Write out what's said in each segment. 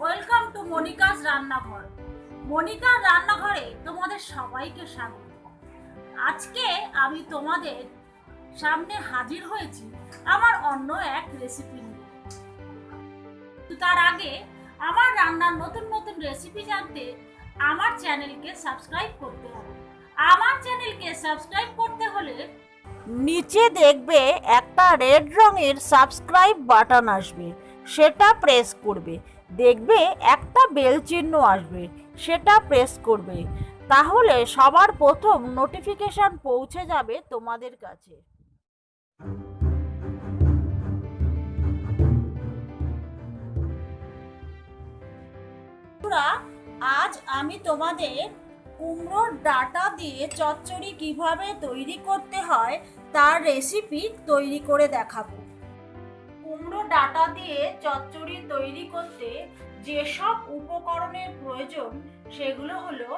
Welcome to Monica's রান্নাঘর। মনিকার রান্নাঘরে তোমাদের সবাইকে স্বাগত। আজকে আমি তোমাদের সামনে হাজির হয়েছি আমার অন্য এক রেসিপি নিয়ে। তার আগে আমার রান্নার নতুন নতুন রেসিপি জানতে আমার চ্যানেলকে সাবস্ক্রাইব করতে হবে। আমার চ্যানেলকে সাবস্ক্রাইব করতে হলে নিচে দেখবে একটা রেড রঙের সাবস্ক্রাইব বাটন আসবে, সেটা প্রেস করবে। দেখবে একটা বেল চিহ্ন আসবে, সেটা প্রেস করবে। তাহলে সবার প্রথম নোটিফিকেশন পৌঁছে যাবে তোমাদের কাছে। আজ আমি তোমাদের কুমড়োর ডাঁটা দিয়ে চচ্চড়ি কিভাবে তৈরি করতে হয় তার রেসিপি তৈরি করে দেখাবো। কুমড়ো ডাঁটা দিয়ে চচ্চড়ি তৈরি করতে যেসব উপকরণের প্রয়োজন সেগুলো হলো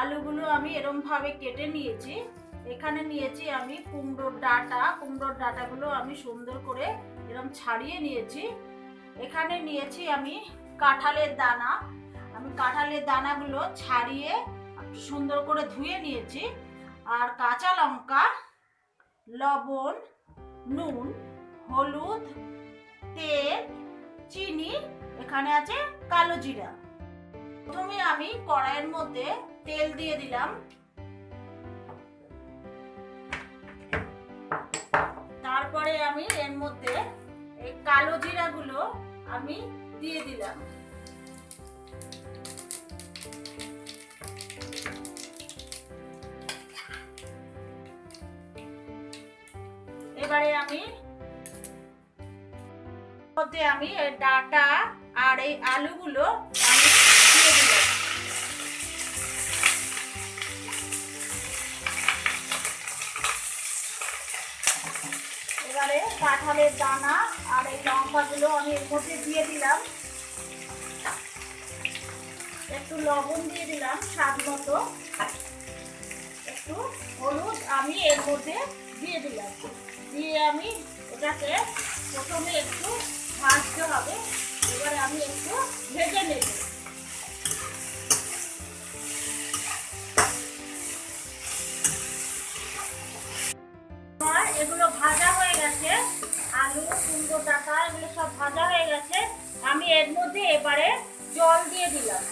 আলুগুলো আমি এরমভাবে কেটে নিয়েছি। এখানে নিয়েছি আমি কুমড়োর ডাঁটাগুলো আমি সুন্দর করে এরম ছাড়িয়ে নিয়েছি। এখানে নিয়েছি আমি কাঁঠালের দানাগুলো ছাড়িয়ে সুন্দর করে ধুয়ে নিয়েছি। আর কাঁচা লঙ্কা, লবণ, নুন, হলুদ, তেল, চিনি, এখানে আছে কালো জিরা। প্রথমে আমি কড়াইয়ের মধ্যে তেল দিয়ে দিলাম। তারপরে আমি এর মধ্যে এই কালো জিরাগুলো আমি দিয়ে দিলাম। এবারে আমি এই ডাঁটা আর এই আলুগুলো আমি দিয়ে দিলাম। এবারে কাঁঠালের দানা আর এই লঙ্কাগুলো আমি এর মধ্যে দিয়ে দিলাম। একটু লবণ দিয়ে দিলাম স্বাদ মতো, একটু হলুদ আমি এর মধ্যে দিয়ে দিলাম। দিয়ে আমি এটাকে প্রথমে একটু ভাজতে হবে। এবারে আমি একটু ভেজে নেব। এগুলো ভাজা হয়ে গেছে, আলু, কুমড়ো ডাঁটা এগুলো সব ভাজা হয়ে গেছে। আমি এর মধ্যে এবারে জল দিয়ে দিলাম।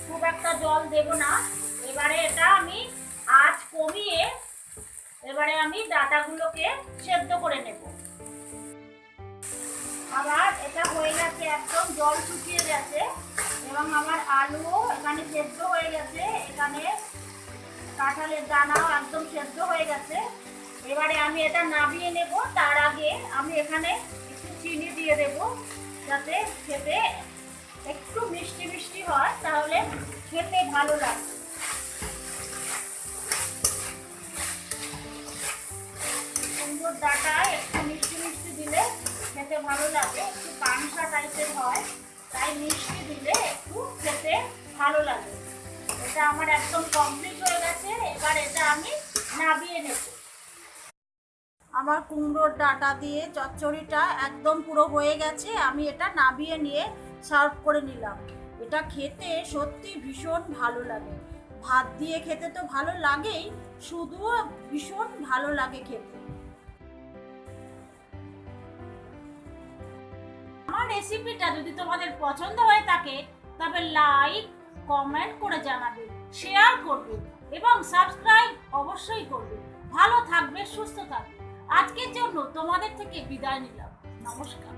খুব একটা জল দেব না। এবারে এটা আমি আঁচ কমিয়ে এবারে আমি ডাঁটাগুলোকে সেদ্ধ করে নেব। আবার এটা হয়ে গেছে, একদম জল শুকিয়ে গেছে এবং আমার আলু এখানে সেদ্ধ হয়ে গেছে। এখানে কাঁঠালের দানাও একদম সেদ্ধ হয়ে গেছে। এবারে আমি এটা নামিয়ে নেব। তার আগে আমি এখানে একটু চিনি দিয়ে দেব, যাতে খেতে একটু মিষ্টি মিষ্টি হয়, তাহলে খেতে ভালো লাগে। কুমড়োর ডাঁটায় একটু মিষ্টি মিষ্টি দিলে খেতে ভালো লাগে, একটু পানসা টাইপের হয়, তাই মিষ্টি দিলে একটু খেতে ভালো লাগে। এটা আমার একদম কমপ্লিট হয়ে গেছে। এবার এটা আমি নামিয়ে নেব। আমার কুমড়োর ডাঁটা দিয়ে চচ্চড়িটা একদম পুরো হয়ে গেছে। আমি এটা নামিয়ে নিয়ে সার্ভ করে নিলাম। এটা খেতে সত্যি ভীষণ ভালো লাগে। ভাত দিয়ে খেতে তো ভালো লাগেই, শুধুও ভীষণ ভালো লাগে খেতে। আমার রেসিপিটা যদি তোমাদের পছন্দ হয়ে থাকে তবে লাইক, কমেন্ট করে জানাবে, শেয়ার করবে এবং সাবস্ক্রাইব অবশ্যই করবে। ভালো থাকবে, সুস্থ থাকবে। আজকের জন্য তোমাদের থেকে বিদায় নিলাম। নমস্কার।